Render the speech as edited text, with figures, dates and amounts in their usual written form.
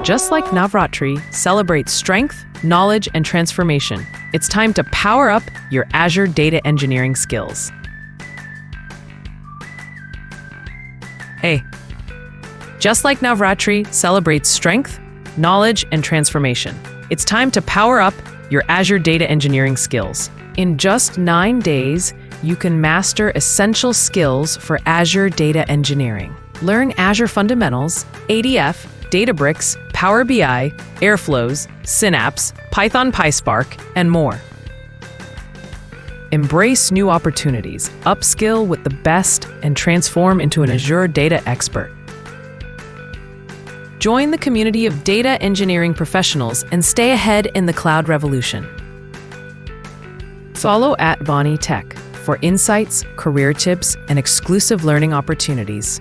Just like Navratri celebrates strength, knowledge, and transformation, it's time to power up your Azure Data Engineering skills. Hey, just like Navratri celebrates strength, knowledge, and transformation, it's time to power up your Azure Data Engineering skills. In just 9 days, you can master essential skills for Azure Data Engineering. Learn Azure Fundamentals, ADF, Databricks, Power BI, Airflows, Synapse, Python, Pyspark, and more. Embrace new opportunities, upskill with the best, and transform into an Azure data expert. Join the community of data engineering professionals and stay ahead in the cloud revolution. Follow @Vaanii Tech for insights, career tips, and exclusive learning opportunities.